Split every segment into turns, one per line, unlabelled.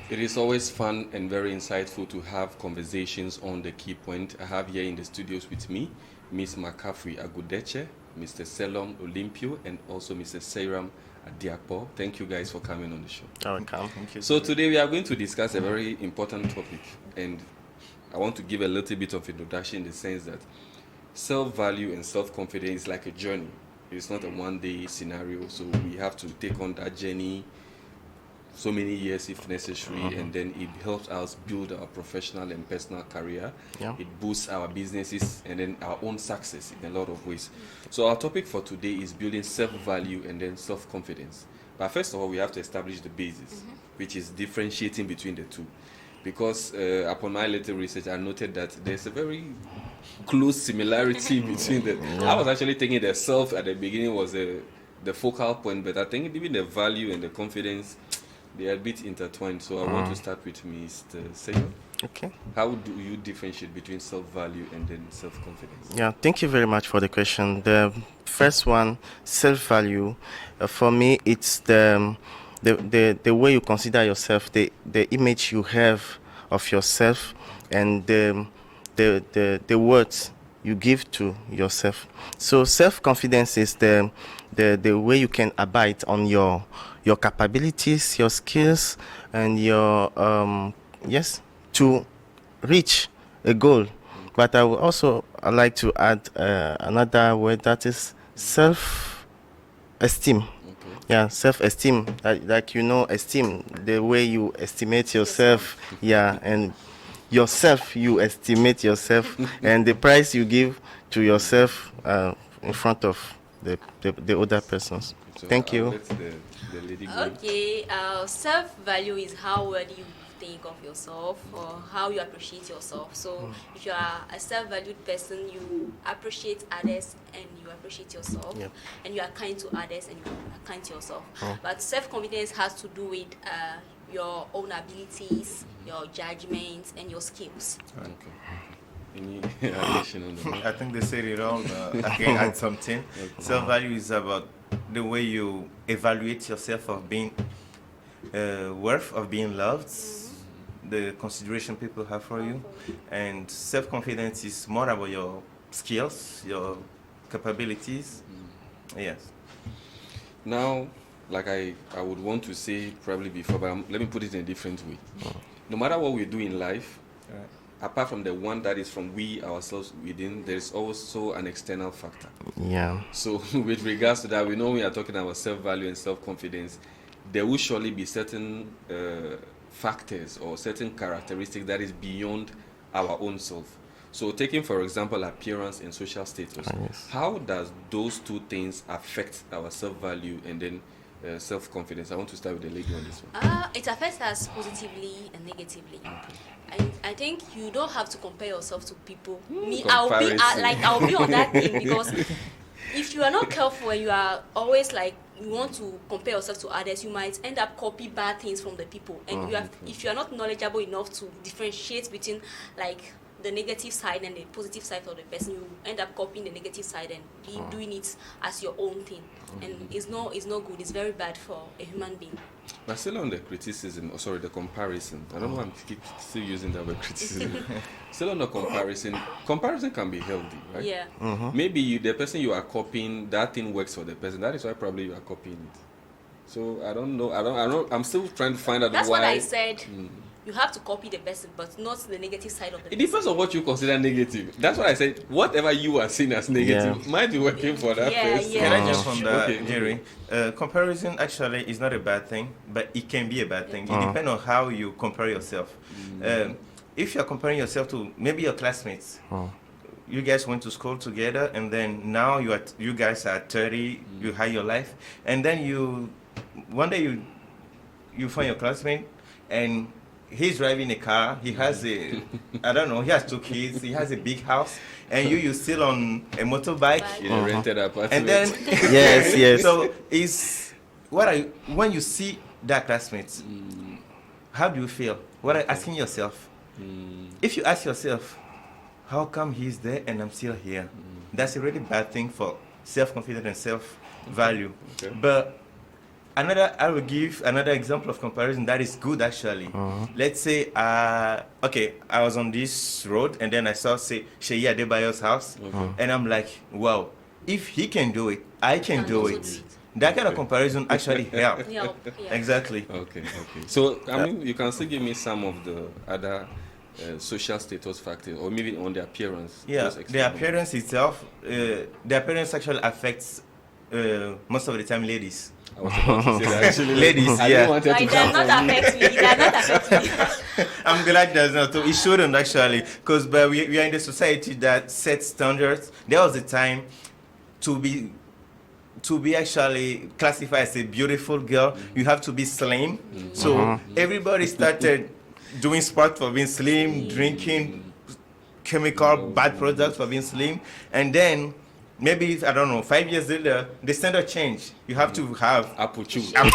It is always fun and very insightful to have conversations on the key point. I have here in the studios with me Miss McCaffrey Agudeche, Mr. Selom Olympio, and also Mr. Seiram Adiakpo. Thank you guys for coming on the show.
Welcome. Thank you.
So today we are going to discuss a very important topic, and I want to give a little bit of introduction in the sense that self-value and self-confidence is like a journey. It's not a one-day scenario, so we have to take on that journey so many years if necessary, and then it helps us build our professional and personal career. It boosts our businesses and then our own success in a lot of ways. So our topic for today is building self-value and then self-confidence. But first of all, we have to establish the basis, which is differentiating between the two. Because upon my little research, I noted that there's a very close similarity between the... I was actually thinking the self at the beginning was the focal point, but I think even the value and the confidence, they are a bit intertwined. So I want to start with Mr. Seyo.
Okay.
How do you differentiate between self-value and then self-confidence?
Yeah, thank you very much for the question. The first one, self-value, for me, it's the way you consider yourself, the image you have of yourself, and the words you give to yourself. So self-confidence is the way you can abide on your capabilities, your skills, and your to reach a goal. But I would also like to add another word, that is self-esteem. Yeah, self-esteem, like esteem, the way you estimate yourself, and yourself, you estimate yourself, and the price you give to yourself in front of the other persons.
So
Thank you.
Let the lady go.
Okay, self-value is how well you think of yourself or how you appreciate yourself. So if you are a self-valued person, you appreciate others and you appreciate yourself, and you are kind to others and you are kind to yourself. But self-confidence has to do with your own abilities, your judgments, and your skills.
Okay. Any addition on that?
I think they said it all. I can add something. Self-value is about the way you evaluate yourself of being worth of being loved, the consideration people have for you, and self-confidence is more about your skills, your capabilities. Yes.
Now, like I would want to say probably before, but let me put it in a different way. No matter what we do in life, apart from the one that is from we ourselves within, there is also an external factor.
Yeah.
So with regards to that, we know we are talking about self-value and self-confidence. There will surely be certain factors or certain characteristics that is beyond our own self. So taking, for example, appearance and social status, how does those two things affect our self-value and then self-confidence? I want to start with the lady on this one.
It affects us positively and negatively. I think you don't have to compare yourself to people. I'll be on that thing, because if you are not careful and you are always like you want to compare yourself to others, you might end up copy bad things from the people. And if you are not knowledgeable enough to differentiate between like the negative side and the positive side of the person, you end up copying the negative side and doing it as your own thing. And it's not good. It's very bad for a human being.
But still on the criticism, the comparison. I don't know why I'm still using that word criticism. Still on the comparison can be healthy, right?
Yeah.
Maybe the person you are copying, that thing works for the person. That is why probably you are copying it. So I don't know. I'm still trying to find out
That's
why.
What I said. You have to copy the person, but not the negative side of the person.
It depends on what you consider negative. That's what I said. Whatever you are seeing as negative might be working for that person.
Can I just from that, Jerry? Comparison actually is not a bad thing, but it can be a bad thing. It depends on how you compare yourself. If you're comparing yourself to maybe your classmates, you guys went to school together, and then now you guys are 30, you have your life, and then one day you find your classmate, and he's driving a car, he has he has 2 kids, he has a big house, and you still on a motorbike.
In a rented apartment.
And then,
yes.
So when you see that classmate, how do you feel? What are you asking yourself? If you ask yourself, how come he's there and I'm still here? That's a really bad thing for self-confidence and self-value.
Okay.
But I will give another example of comparison that is good actually. Let's say, okay, I was on this road and then I saw, say, Sheyi Adebayo's house, and I'm like, wow, if he can do it, I can do it. That kind of comparison actually helps.
Yeah.
Exactly.
Okay. So, I mean, you can still give me some of the other social status factors, or maybe on the appearance.
Yeah, the appearance itself, the appearance actually affects most of the time ladies.
I was about to say that actually.
Ladies,
I didn't want her to
It does not affect me. It does not affect me.
I'm glad there's not. It shouldn't actually, because we are in the society that sets standards. There was a time to be actually classified as a beautiful girl, you have to be slim. So everybody started doing sport for being slim, drinking chemical bad products for being slim, and then maybe, I don't know, 5 years later, the standard changed. You have to have
apple chew.
And some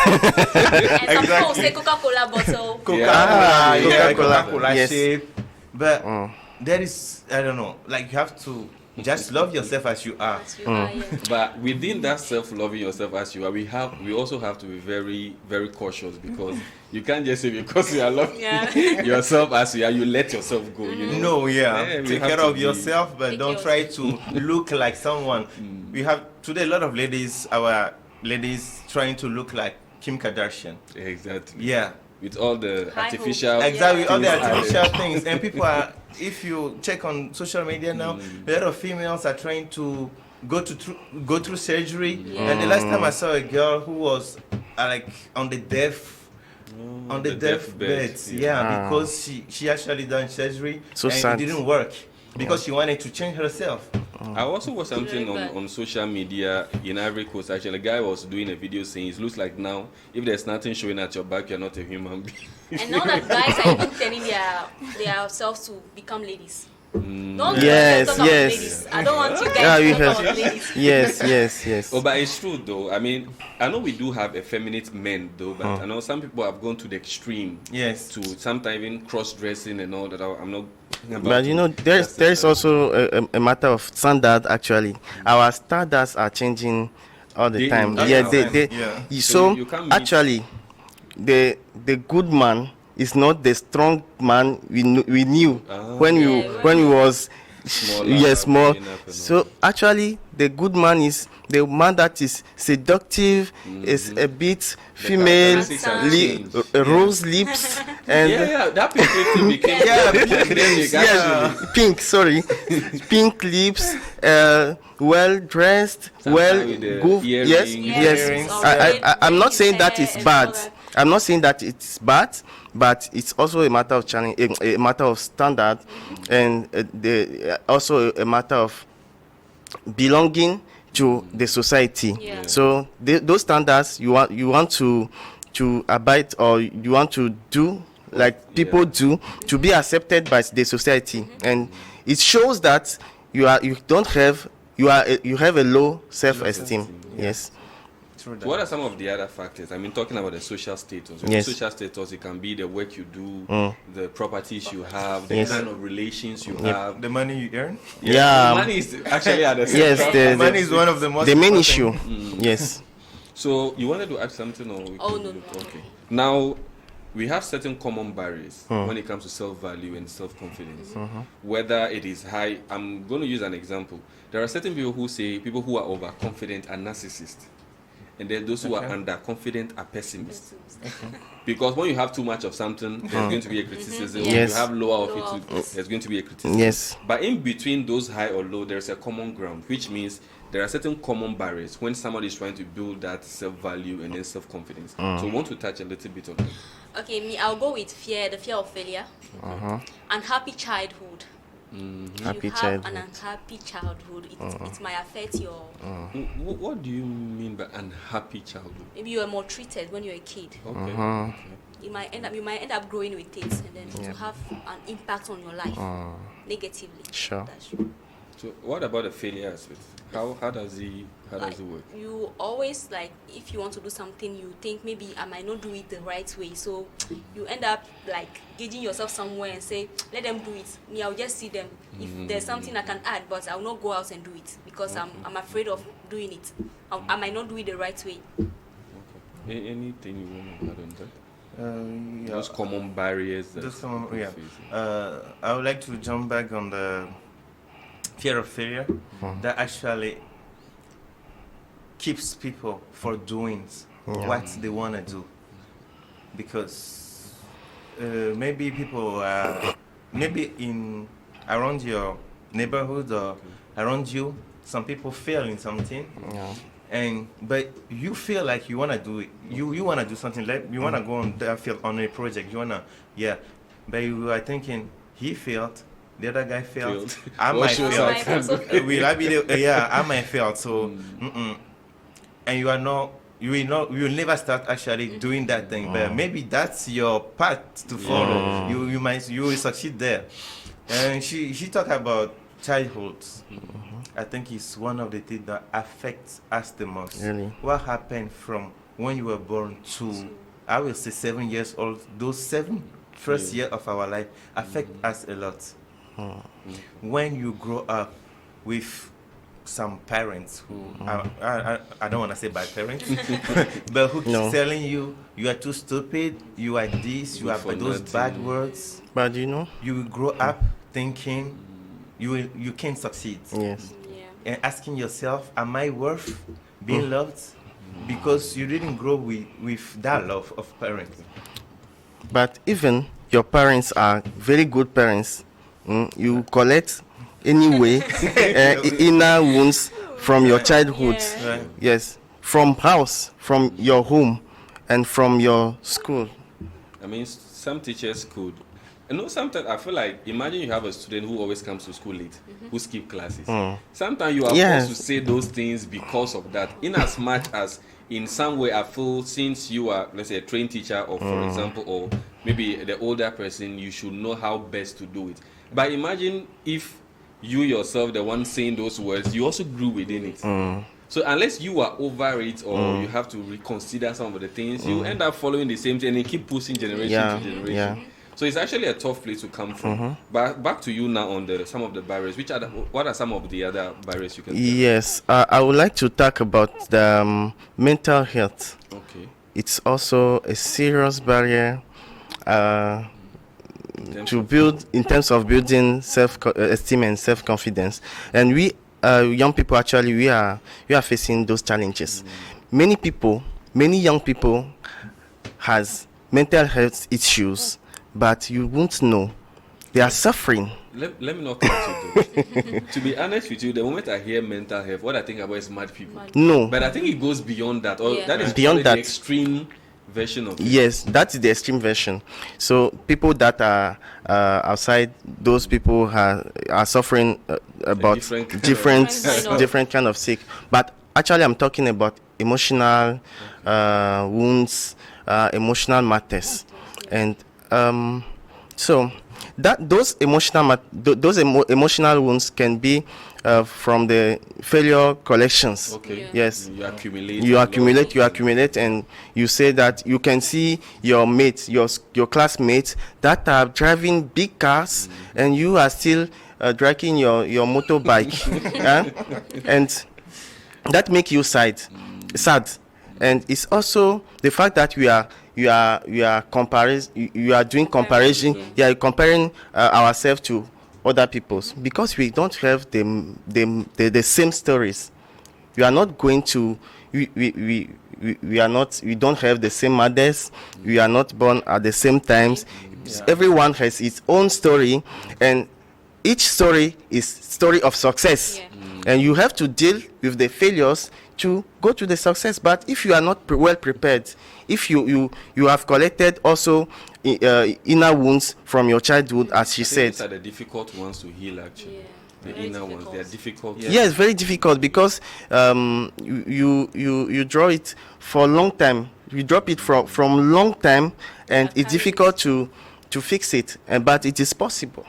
people will say Coca-Cola bottle.
Coca-Cola
yes.
shape. But there is, I don't know, like you have to just love yourself as you are.
As you are, yeah.
But within that self-loving yourself as you are, we also have to be very, very cautious, because you can't just say because you are loving yourself as you are, you let yourself go. You know?
No, take care of yourself, but don't try to look like someone. We have today a lot of ladies, our ladies trying to look like Kim Kardashian.
Exactly.
Yeah.
With all the
High
artificial,
Exactly, all the
things.
artificial things, and people are. If you check on social media now, a lot of females are trying to go through surgery. And the last time I saw a girl who was like on the deathbed, because she actually done surgery and
sad.
it didn't work because she wanted to change herself.
I also watched something on social media in Ivory Coast. Actually, a guy was doing a video saying it looks like now, if there's nothing showing at your back, you're not a human being.
And now that guys are even telling their selves to become ladies. Don't
Yes,
talk about
yes.
ladies. I don't want you guys to talk about ladies.
Yes.
Oh, but it's true though. I mean, I know we do have effeminate men though, but I know some people have gone to the extreme.
Yes.
To sometimes even cross-dressing and all that. I'm not.
But you know, there's also a matter of standard. Actually, our standards are changing all the time. So
you can't meet-
actually, the good man is not the strong man we knew when we was small. So actually, the good man is the man that is seductive, is a bit female, rose lips, and
that pink became
pink. Sorry, pink lips, well dressed, good. Yes. I'm not saying that is bad. I'm not saying that it's bad, but it's also a matter of challenge, a matter of standard, and also a matter of belonging to the society.
Yeah.
So those standards you want to abide, or you want to do like people do, to be accepted by the society, and it shows that you have a low self-esteem. Yes.
What are some of the other factors? I mean, talking about the social status.
Yes.
Social status, it can be the work you do, the properties you have, the kind of relations you have.
The money you earn.
Money is actually at the center.
Yes,
money is one of the most
the main
important.
issue. Yes.
So you wanted to add something, or
No.
Okay. Now, we have certain common barriers when it comes to self-value and self-confidence. Whether it is high, I'm going to use an example. There are certain people who say people who are overconfident are narcissists. And then those who are underconfident are pessimists. Because when you have too much of something, there's going to be a criticism. When you have lower of it, there's going to be a criticism.
Yes.
But in between those high or low, there's a common ground, which means there are certain common barriers when somebody is trying to build that self-value and then self-confidence. So we want to touch a little bit on that.
Okay, I'll go with the fear of failure. Unhappy childhood.
Happy
you have
childhood.
an unhappy childhood, it might affect your.
What do you mean by unhappy childhood?
Maybe you were maltreated when you were a kid.
Okay.
You might end up growing with it, and then it will have an impact on your life negatively.
Sure.
That's true.
So what about the failure aspect? How does it work?
You always, like, if you want to do something, you think maybe I might not do it the right way, so you end up like gauging yourself somewhere and say, let them do it, me, I'll just see them. If there's something I can add, but I'll not go out and do it because I'm afraid of doing it. I might not do it the right way.
Anything you want to add on that?
Yeah.
Those common barriers.
I would like to jump back on the fear of failure that actually keeps people for doing what they want to do, because maybe people maybe in around your neighborhood or around you, some people fail in something, but you feel like you want to do it. You want to do something, like you want to go on that field on a project. You want to, but you are thinking he failed, the other guy failed. I might fail. Will I be I might fail. So, and you will never start actually doing that thing. But maybe that's your path to follow. You will succeed there. And she talked about childhood. I think it's one of the things that affects us the most.
Really?
What happened from when you were born to, I will say 7 years old, those 7 first years of our life affect us a lot. When you grow up with some parents who, I don't want to say bad parents, but who keep telling you are too stupid, you are this, you have those bad words.
But you
will grow up thinking you can't succeed.
Yes.
And asking yourself, am I worth being loved? Because you didn't grow with that love of parents.
But even your parents are very good parents, you collect anyway inner wounds from your childhood. Yes, from house, from your home, and from your school.
I mean, some teachers could. Sometimes I feel like, imagine you have a student who always comes to school late, who skip classes. Sometimes you are forced to say those things because of that. In as much as, in some way, I feel since you are, let's say, a trained teacher, or for example, or maybe the older person, you should know how best to do it. But imagine if you yourself, the one saying those words, you also grew within it. So unless you are over it, or you have to reconsider some of the things, you end up following the same thing and keep pushing generation to generation. So it's actually a tough place to come from. But back to you now on some of the barriers. What are some of the other barriers you can tell?
Yes, I would like to talk about the mental health.
Okay.
It's also a serious barrier to build in terms of building self-esteem and self-confidence. And we young people, actually, we are facing those challenges. Many young people has mental health issues, but you won't know they are suffering.
Let me not cut you. To be honest with you, the moment I hear mental health, what I think about is mad people.
No,
but I think it goes beyond that. Or that is
beyond that.
The extreme version of it.
Yes, that is the extreme version. So people that are outside, those people are suffering about different kind of sick. But actually, I'm talking about emotional wounds, emotional matters, and so that those emotional wounds can be from the failure collections.
Okay.
Yes.
You
accumulate, and you say that you can see your mates, your classmates that are driving big cars, and you are still dragging your motorbike, and that make you sad, and it's also the fact that you are doing comparison. You are comparing ourselves to other people's, because we don't have the same stories. We are not going to we don't have the same mothers. We are not born at the same times. Everyone has its own story, and each story is story of success. And you have to deal with the failures to go to the success. But if you are not well prepared, if you have collected also inner wounds from your childhood, as she said,
these are the difficult ones to heal, actually. The inner ones, they are difficult.
Yes, very difficult, because you draw it for a long time. You drop it from long time, and it's difficult to fix it. But it is possible.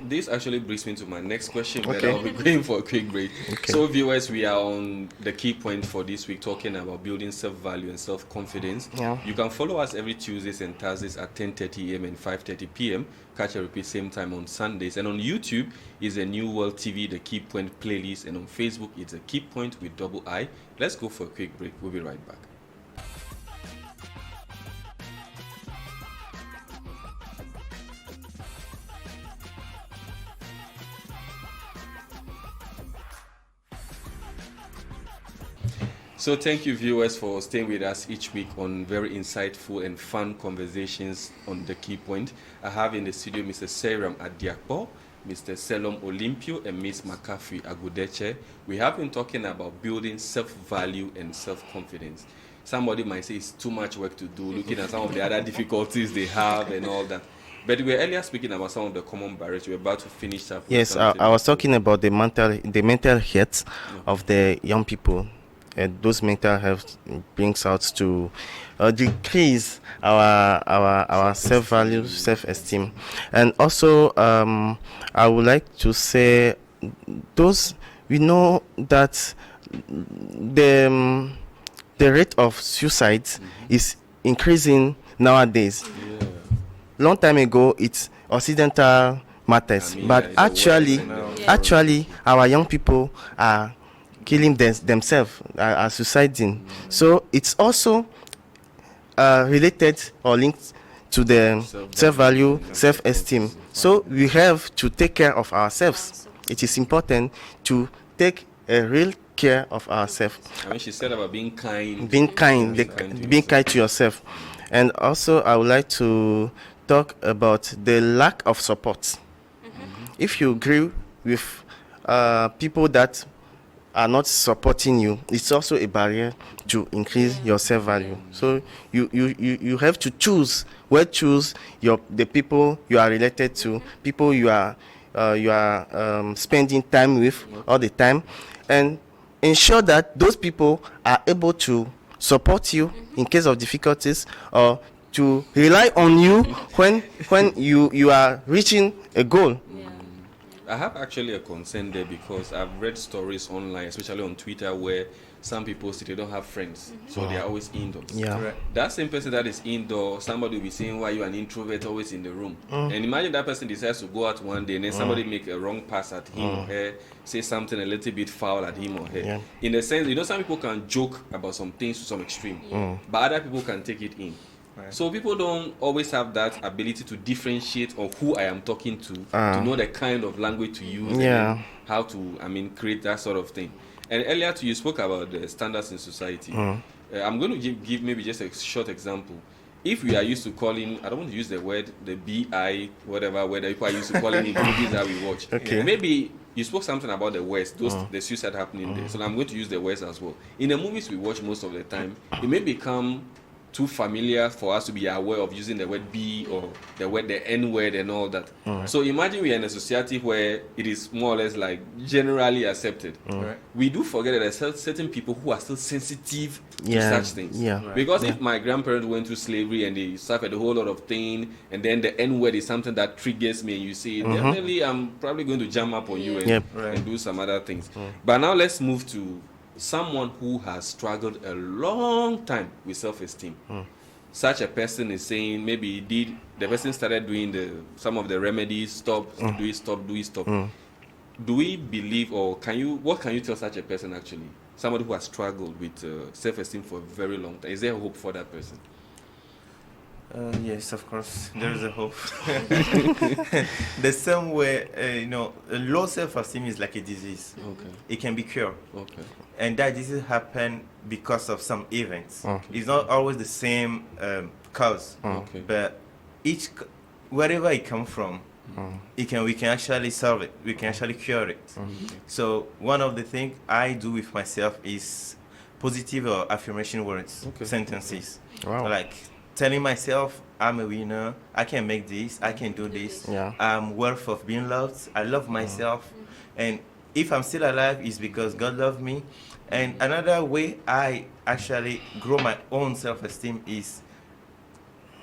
This actually brings me to my next question, but I'll be going for a quick break. So viewers, we are on the key point for this week, talking about building self-value and self-confidence. You can follow us every Tuesdays and Thursdays at 10:30 a.m. and 5:30 p.m. Catch a repeat same time on Sundays. And on YouTube is a New World TV, the Key Point playlist. And on Facebook, it's a Key Point with double I. Let's go for a quick break. We'll be right back. So thank you, viewers, for staying with us each week on very insightful and fun conversations on the Key Point. I have in the studio Mr. Seram Adiakpo, Mr. Selom Olympio, and Ms. McCaffrey Agudeche. We have been talking about building self-value and self-confidence. Somebody might say it's too much work to do, looking at some of the other difficulties they have and all that. But we were earlier speaking about some of the common barriers. We're about to finish up.
Yes, I was talking about the mental health of the young people. And those mental health brings out to decrease our self-value, self-esteem. And also, I would like to say, we know that the rate of suicide is increasing nowadays.
Yeah.
Long time ago, it's Occidental matters, but actually, our young people are killing themselves, are suiciding. So it's also related or linked to the self-value, self-esteem. So we have to take care of ourselves. It is important to take a real care of ourselves.
I mean, she said about being kind.
Being kind to yourself. And also, I would like to talk about the lack of support. If you agree with people that are not supporting you, it's also a barrier to increase your self-value. So you have to choose the people you are related to, people you are spending time with all the time, and ensure that those people are able to support you in case of difficulties, or to rely on you when you are reaching a goal.
I have actually a concern there, because I've read stories online, especially on Twitter, where some people say they don't have friends, so they are always indoors.
Yeah.
Right.
That same person that is indoor, somebody will be saying, why you an introvert always in the room? And imagine that person decides to go out one day and then somebody make a wrong pass at him or her, say something a little bit foul at him or her.
Yeah.
In a sense, some people can joke about some things to some extreme, but other people can take it in.
Right.
So people don't always have that ability to differentiate of who I am talking to know the kind of language to use, and how to, create that sort of thing. And earlier you spoke about the standards in society. I'm going to give maybe just a short example. If we are used to calling, I don't want to use the word, the BI, whatever word people are used to calling in movies that we watch.
Okay.
Maybe you spoke something about the West, the suicide happening there. So I'm going to use the West as well. In the movies we watch most of the time, it may become too familiar for us to be aware of using the word B or the N word and all that. So imagine we are in a society where it is more or less like generally accepted.
Right.
We do forget that there are certain people who are still sensitive to such things.
Yeah.
Right.
Because if my grandparents went through slavery and they suffered a whole lot of pain, and then the N word is something that triggers me, and you say, definitely I'm probably going to jam up on you and do some other things. But now let's move to someone who has struggled a long time with self-esteem. Such a person is saying, maybe the person started doing some of the remedies, stop. Do we believe, or what can you tell such a person actually? Somebody who has struggled with self-esteem for a very long time. Is there hope for that person?
Yes, of course, there is a hope. The same way, low self-esteem is like a disease.
Okay.
It can be cured.
Okay.
And that disease happen because of some events. It's not always the same cause,
Okay.
but wherever it comes from, we can actually solve it. We can actually cure it. So one of the things I do with myself is positive or affirmation words, sentences.
Wow.
Like telling myself, I'm a winner, I can make this, I can do this, I'm worth of being loved, I love myself, and if I'm still alive, it's because God loved me. And another way I actually grow my own self-esteem is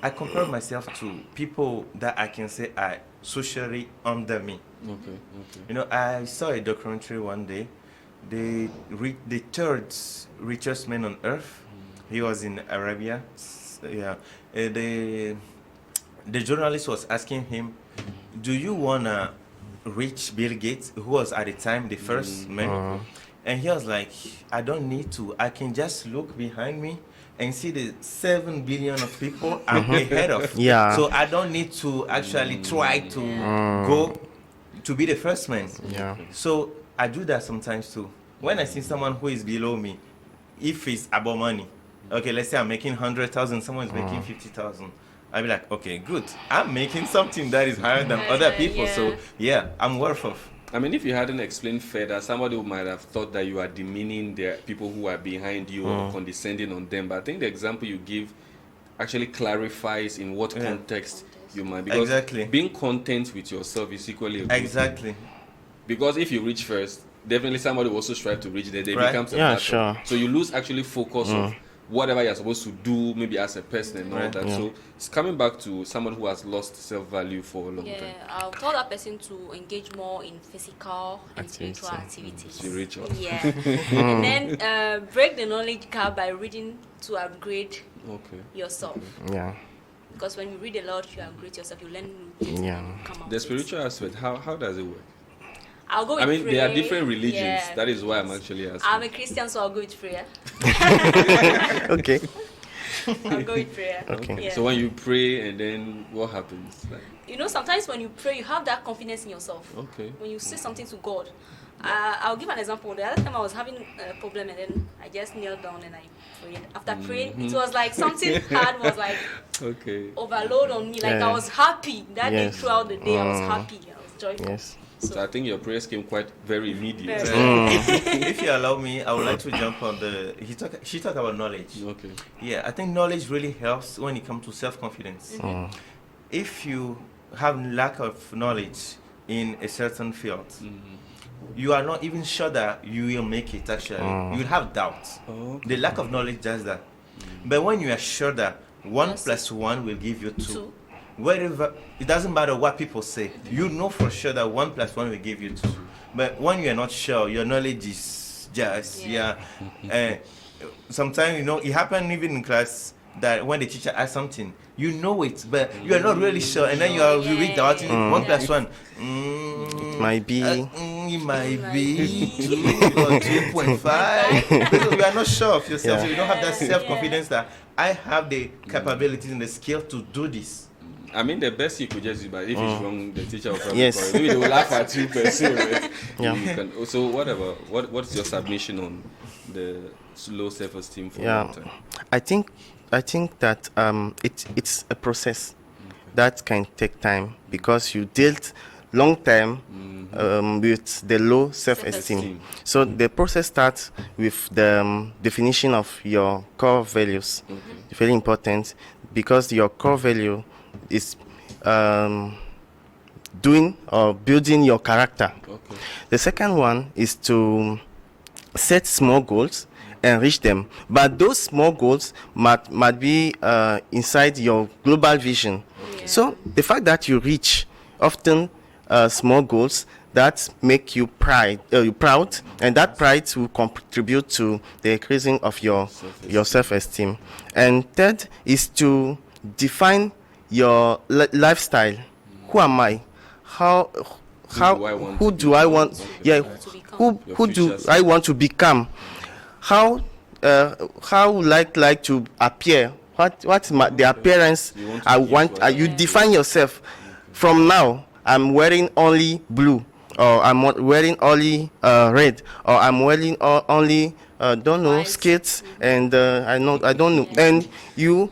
I compare myself to people that I can say are socially under me.
Okay.
I saw a documentary one day, the third richest man on earth. He was in Arabia. The journalist was asking him, do you want to reach Bill Gates, who was at the time the first man? And he was like, I don't need to. I can just look behind me and see the 7 billion of people I'm ahead of. So I don't need to actually try to go to be the first man. So I do that sometimes too. When I see someone who is below me, if it's about money, okay, let's say I'm making 100,000, someone's making 50,000. I'll be like, okay, good. I'm making something that is higher than other people, so yeah, I'm worth of.
I mean, if you hadn't explained further, somebody might have thought that you are demeaning the people who are behind you or condescending on them. But I think the example you give actually clarifies in what context you might be. Because being content with yourself is equally a good thing. Because if you reach first, definitely somebody will also strive to reach there. They become a platform. So you lose actually focus of whatever you're supposed to do, maybe as a person and all that. So it's coming back to someone who has lost self-value for a long time.
I'll tell that person to engage more in physical and spiritual activities.
Spiritual.
Yeah. And then break the knowledge gap by reading to upgrade yourself.
Yeah.
Because when you read a lot, you upgrade yourself, you learn new things. Come out
the spiritual aspect, how does it work?
I'll go with prayer.
There are different religions. That is why I'm actually asking.
I'm a Christian, so I'll go with prayer.
Okay.
I'll go with prayer.
Okay.
So when you pray, and then what happens?
Sometimes when you pray, you have that confidence in yourself.
Okay.
When you say something to God. I'll give an example. The other time I was having a problem, and then I just knelt down and I prayed. After praying, it was like something hard was like overload on me. Like I was happy. That day throughout the day, I was happy. I was joyful.
Yes.
So I think your prayers came quite very immediate.
If you allow me, I would like to jump on she talked about knowledge.
Okay.
Yeah, I think knowledge really helps when it comes to self-confidence. If you have lack of knowledge in a certain field, you are not even sure that you will make it actually. You will have doubts. The lack of knowledge does that. But when you are sure that 1 + 1 will give you 2. Wherever, it doesn't matter what people say, you know for sure that 1 + 1 will give you 2. But when you are not sure, your knowledge is just sometimes it happened even in class that when the teacher asks something, you know it, but you are not really sure, and then you read doubting 1 + 1.
It might be.
It might be 2 or 2.5. So you are not sure of yourself, so you don't have that self-confidence that I have the capabilities and the skill to do this.
I mean, the best you could just do, but if it's wrong, the teacher will probably call you. Maybe they will laugh at you per se. Right? So what's your submission on the low self-esteem for a long time?
I think that it's a process that can take time because you dealt long time with the low self-esteem. So the process starts with the definition of your core values. Very important because your core value is doing or building your character. The second one is to set small goals and reach them, but those small goals might be inside your global vision. So the fact that you reach often small goals that make you proud, and that pride will contribute to the increasing of your self-esteem. And third is to define your lifestyle. Who am I? Who do I want to become? How like to appear? What's the appearance I want? You define yourself. From now, I'm wearing only blue, or I'm wearing only red, or I'm wearing only skates, and I don't know. And you.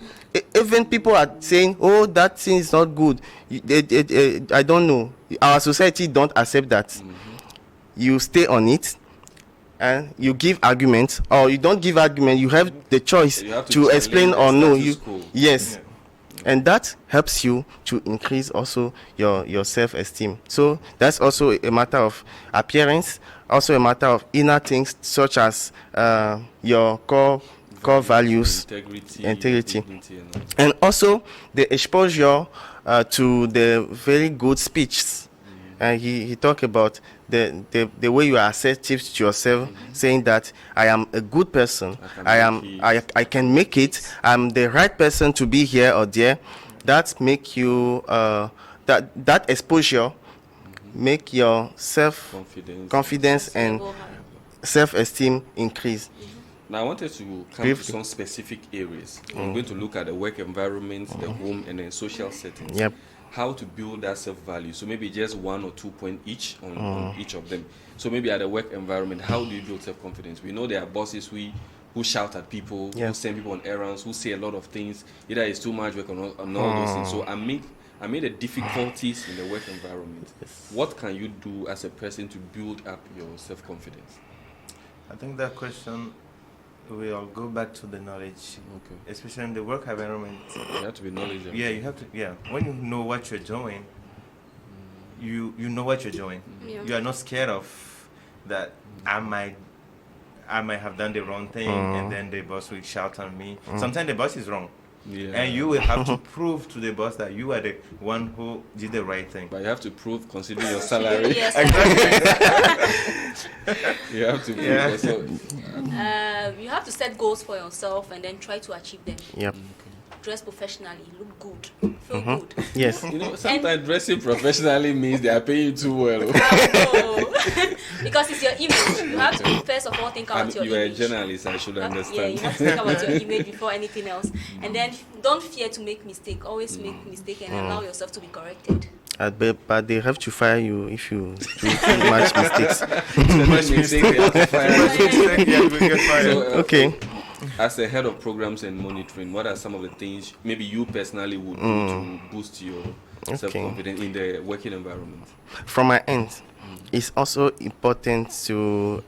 Even people are saying, "Oh, that thing is not good." I don't know. Our society don't accept that. You stay on it, and you give arguments, or you don't give argument. You have the choice to explain or no. And that helps you to increase also your self-esteem. So that's also a matter of appearance, also a matter of inner things such as your core values, integrity, and also the exposure to the very good speeches. And he talked about the way you are assertive to yourself, saying that I am a good person, I can make it, I'm the right person to be here or there. That make you that exposure make your confidence and self-esteem increase.
Now, I wanted to come to some specific areas. I'm going to look at the work environment, the home, and then social settings. How to build that self-value. So maybe just 1 or 2 points each on each of them. So maybe at the work environment, how do you build self-confidence? We know there are bosses who shout at people,
Yeah.
who send people on errands, who say a lot of things. Either it's too much work on all those things. So I made the difficulties in the work environment. What can you do as a person to build up your self-confidence?
I think that question will go back to the knowledge,
Okay.
especially in the work environment.
You have to be knowledgeable.
Yeah, you have to. Yeah, when you know what you're doing, you know what you're doing.
Yeah.
You are not scared of that. I might have done the wrong thing, and then the boss will shout on me. Sometimes the boss is wrong, and you will have to prove to the boss that you are the one who did the right thing.
But you have to prove, considering your salary.
Yes.
You have to prove
Yeah.
yourself.
You have to set goals for yourself and then try to achieve them.
Yep.
Dress professionally, look good, feel good.
Yes.
You know, sometimes dressing professionally means they are paying you too well.
Oh. Because it's your image. You have to first of all think about your
You are a
image.
journalist, I should
Yeah,
understand.
you have to think about your image before anything else. And then don't fear to make mistake. Always make mistake and allow yourself to be corrected.
But they have to fire you if you do too much mistakes.
Too much mistake, they have to fire you.
Yeah, we get fired.
So,
Okay.
as a head of programs and monitoring, what are some of the things maybe you personally would do to boost your self-confidence in the working environment?
From my end, it's also important to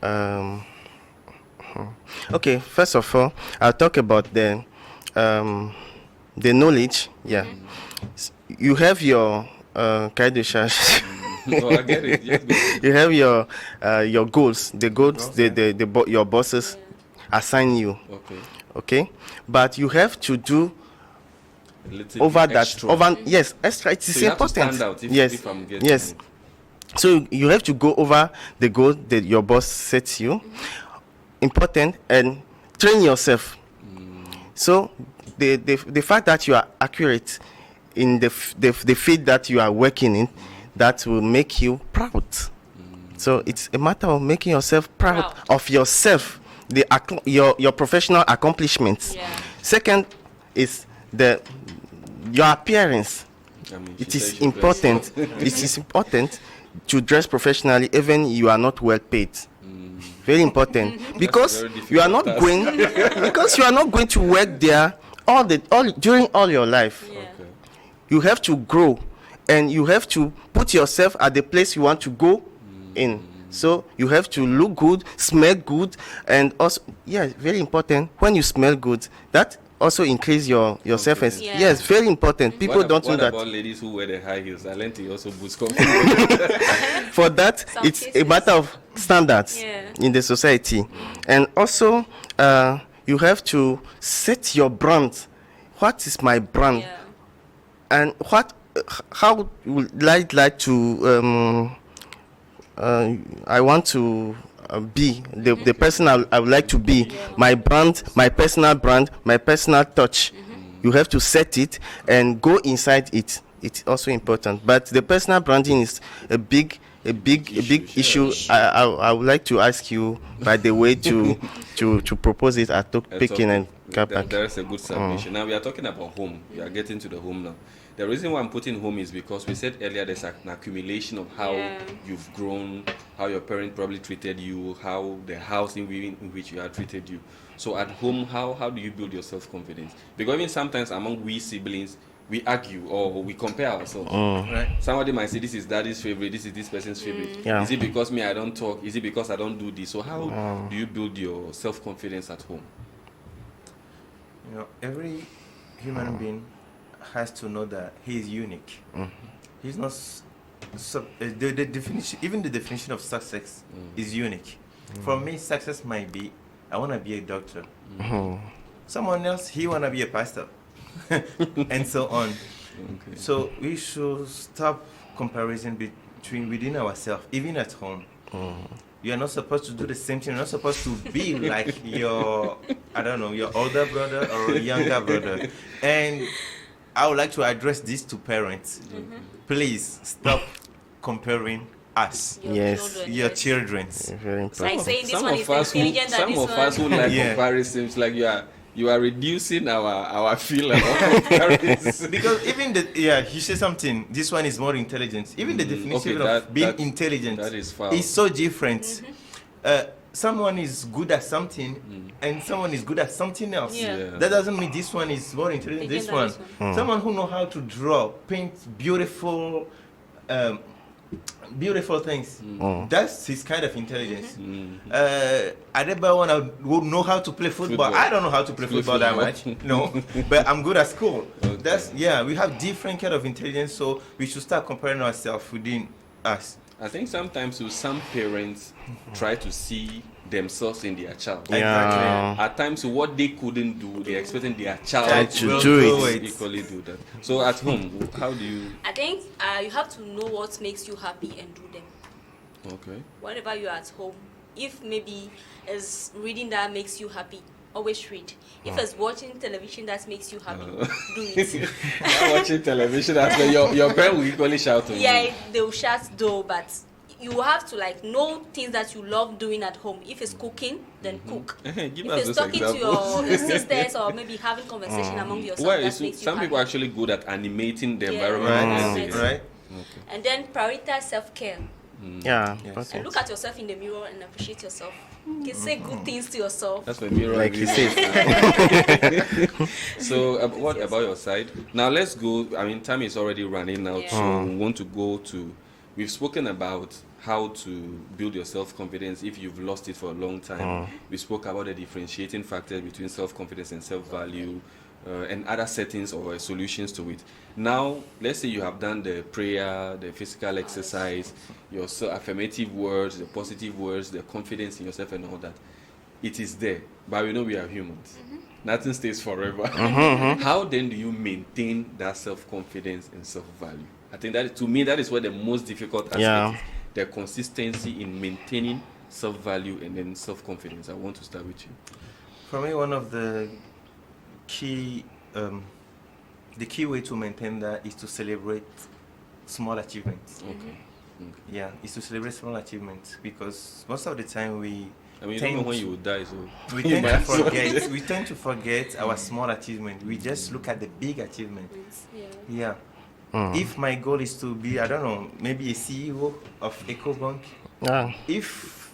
okay, first of all, I'll talk about the knowledge. Yeah. You have your cahier de charge.
Oh, I get it. Yes, go.
You have your goals, the goals your bosses assign you. Okay, but you have to do
A little
over
bit
that
extra.
yes, extra. It is
So you have to
important.
stand out
Yes,
if I'm getting
yes.
it.
So you have to go over the goal that your boss sets you. Important, and train yourself. So the fact that you are accurate in the field that you are working in, that will make you proud. So it's a matter of making yourself proud of yourself, your professional accomplishments.
Yeah.
Second is your appearance.
I mean,
It
she
is
said she
important. It is important to dress professionally, even you are not well paid. Very important, because
very
you are not
difficult
going to work there during all your life.
Yeah.
Okay.
You have to grow, and you have to put yourself at the place you want to go in. So you have to look good, smell good, and also, very important, when you smell good, that also increase your self-esteem.
Yeah.
Yes, very important. People don't know
What
that.
about ladies who wear the high heels? I learned it also boosts confidence.
For that,
Some
it's a
cases.
matter of standards in the society. And also, you have to set your brand. What is my brand?
Yeah.
And how would I like to, I want to be the person I would like to be. My brand, my personal brand, my personal touch. You have to set it and go inside it. It's also important. But the personal branding is a big issue. I would like to ask you, by the way, to propose it at Peking and Kapak.
That's a good submission. Now we are talking about home. We are getting to the home now. The reason why I'm putting home is because we said earlier there's an accumulation of how you've grown, how your parents probably treated you, how the house in which you have treated you. So at home, how do you build your self-confidence? Because even sometimes among we siblings, we argue or we compare ourselves.
Right.
Somebody might say this is daddy's favorite, this is this person's favorite.
Yeah.
Is it because me I don't talk? Is it because I don't do this? So how do you build your self-confidence at home?
You know, every human being has to know that he is unique. He's not the definition. Even the definition of success is unique. For me, success might be I want to be a doctor. Someone else, he want to be a pastor, and so on.
Okay.
So we should stop comparison within ourselves, even at home. You are not supposed to do the same thing. You're not supposed to be like your older brother or younger brother. And I would like to address this to parents. Please stop comparing us, your children.
Very
It's like
important.
saying this
Some
one
of
is
us
intelligent than
some
this
of
one.
us who like comparisons, like you are reducing our feeling of comparison.
Because even he said something. This one is more intelligent. Even the definition
Okay,
of being intelligent
that is foul.
is so different. someone is good at something and someone is good at something else.
Yeah.
That doesn't mean this one is more intelligent than this one. Someone who know how to draw, paint beautiful things. That's his kind of intelligence. Adebayo would know how to play football. I don't know how to play football that much. No, but I'm good at school. Okay. We have different kind of intelligence, so we should start comparing ourselves within us.
I think sometimes some parents try to see themselves in their child.
Exactly.
At times, what they couldn't do, they're expecting their child
to do it.
Equally do that. So at home, how do you?
I think you have to know what makes you happy and do them.
Okay.
Whenever you're at home, if maybe it's reading that makes you happy, always read. If it's watching television that makes you happy, do it.
Watching television, after your parents will equally shout to you.
Yeah, they will shout though, but you have to know things that you love doing at home. If it's cooking, then cook.
Give
if
us
it's
those
talking
examples.
to your sisters or maybe having conversation among yourself, that makes you
some
happy.
people are actually good at animating the
Yeah.
environment.
Right.
Okay.
And then prioritize self-care.
Yeah.
Yes.
And look at yourself in the mirror and appreciate yourself. You can say good things to yourself.
That's my mirror.
Like you said.
So, what about your side? Now, let's go. I mean, time is already running out, so we want to go to. We've spoken about how to build your self-confidence if you've lost it for a long time. We spoke about the differentiating factors between self-confidence and self-value, and other settings or solutions to it. Now, let's say you have done the prayer, the physical exercise, your affirmative words, the positive words, the confidence in yourself and all that. It is there, but we know we are humans. Nothing stays forever. How then do you maintain that self-confidence and self-value? I think that, to me, that is where the most difficult aspect is. The consistency in maintaining self-value and then self-confidence. I want to start with you.
For me, one of the key way to maintain that is to celebrate small achievements.
Okay.
Yeah, is to celebrate small achievements, because most of the time we
you don't know when you will die, so
we tend to forget our small achievement. We just look at the big achievement. Yeah. If my goal is to be, I don't know, maybe a CEO of EcoBank, if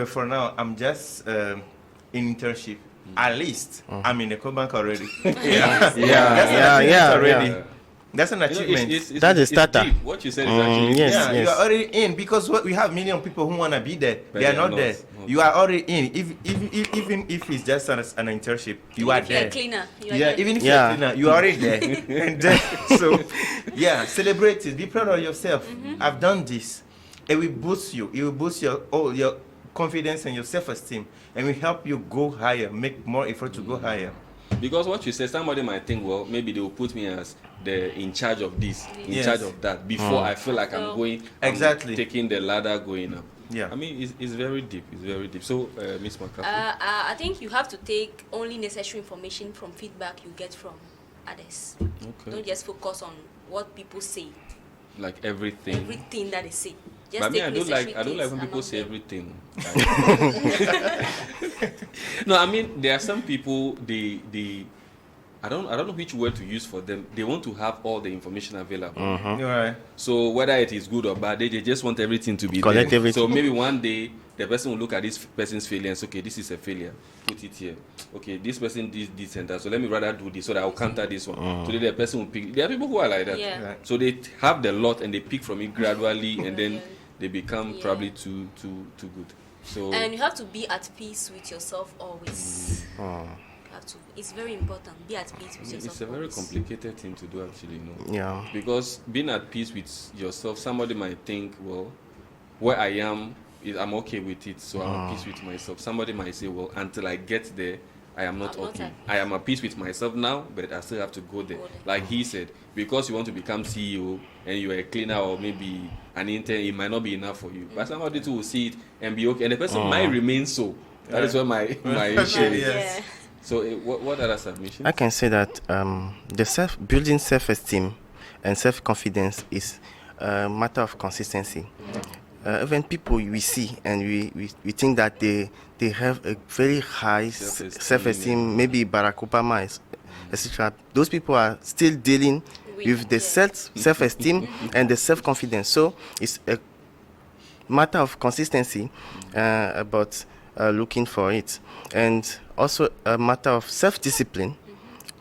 for now I'm just in internship, at least I'm in EcoBank already. Already. That's an achievement.
That's a starter.
Deep. What you said is actually
yes.
You are already in, because we have millions of people who want to be there.
But
they are not there.
Okay.
You are already in. Even if it's just an internship, you are
If you're
there.
a cleaner,
Even if you're a cleaner, you are already there. And then, so, celebrate it. Be proud of yourself. I've done this. It will boost you. It will boost your confidence and your self-esteem, and will help you go higher, make more effort to go higher.
Because what you said, somebody might think, well, maybe they will put me as in charge of this, in charge of that, before I feel like I'm taking the ladder going up.
Yeah.
I mean, it's very deep. It's very deep. So, Miss McCarthy.
I think you have to take only necessary information from feedback you get from others.
Okay.
Don't just focus on what people say.
Like everything.
Everything that they say. Just
But I
take
don't like when
things
people
and
say
not
everything. No, I mean, there are some people, I don't know which word to use for them. They want to have all the information available.
Right.
So whether it is good or bad, they just want everything to be
Collect
there.
everything.
So maybe one day the person will look at this person's failure and say, okay, this is a failure. Put it here. Okay, this person did this and that. So let me rather do this so that I'll counter this one. So then the person will pick. There are people who are like that.
Yeah.
Right.
So they have the lot and they pick from it gradually, and then they become probably too good. So
And you have to be at peace with yourself always. It's very important. Be at peace with yourself.
it's a very
always.
complicated thing to do, actually, you know.
Yeah.
Because being at peace with yourself, somebody might think, well, where I am, I'm okay with it, so I'm at peace with myself. Somebody might say, well, until I get there, I am not
I'm not
okay.
at
I am at peace with myself now, but I still have to go there. Like he said, because you want to become CEO and you're a cleaner or maybe an intern, it might not be enough for you. But somebody too will see it and be okay. And the person might remain so. That is where my issue is.
Yeah.
So what other submissions?
I can say that building self-esteem and self-confidence is a matter of consistency. Even people we see and we think that they have a very high self-esteem, maybe Barack Obama, etc. Those people are still dealing with the self-esteem and the self-confidence. So it's a matter of consistency, but looking for it. And also a matter of self-discipline.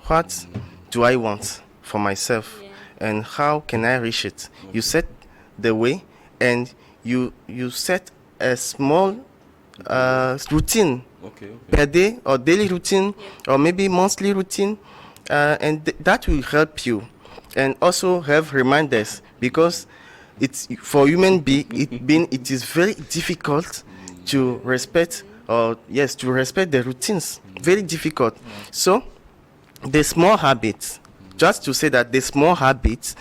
What do I want for myself? And how can I reach it? You set the way, and you set a small routine per day, or daily routine, or maybe monthly routine, and that will help you. And also have reminders, because it's for human it is very difficult to respect, to respect the routines. Very difficult. So the small habits, just to say that the small habits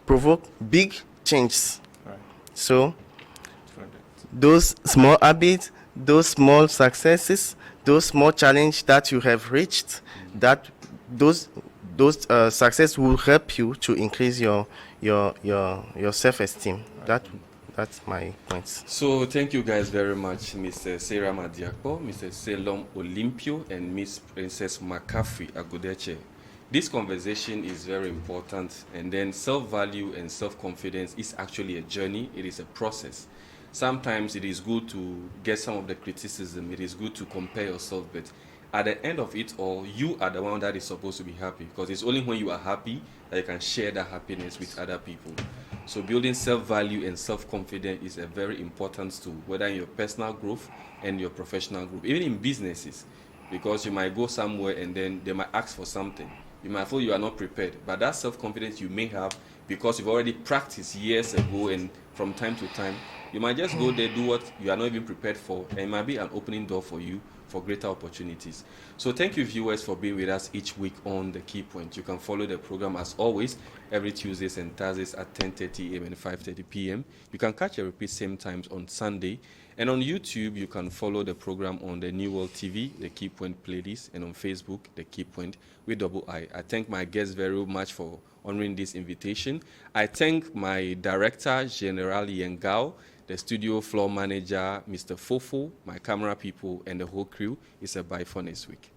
provoke big changes.
Right.
So those small habits, those small successes, those small challenges that you have reached, that those success will help you to increase your self-esteem. That's my points.
So thank you guys very much, Mr. Sarah Madiakpo, Mr. Selom Olympio, and Miss Princess McCaffrey Agodeche. This conversation is very important, and then self-value and self-confidence is actually a journey. It is a process. Sometimes it is good to get some of the criticism. It is good to compare yourself, but at the end of it all, you are the one that is supposed to be happy, because it's only when you are happy that you can share that happiness with other people. So building self-value and self-confidence is a very important tool, whether in your personal growth and your professional growth, even in businesses, because you might go somewhere and then they might ask for something. You might feel you are not prepared, but that self-confidence you may have because you've already practiced years ago, and from time to time, you might just go there, do what you are not even prepared for, and it might be an opening door for you for greater opportunities. So thank you, viewers, for being with us each week on The Key Point. You can follow the program as always every Tuesdays and Thursdays at 10:30 a.m. and 5:30 p.m. You can catch a repeat same times on Sunday. And on YouTube, you can follow the program on the New World TV, The Key Point playlist, and on Facebook, The Key Point with double I. I thank my guests very much for honoring this invitation. I thank my director, Générale Yengao, the studio floor manager, Mr. Fofo, my camera people, and the whole crew. It's a bye for next week.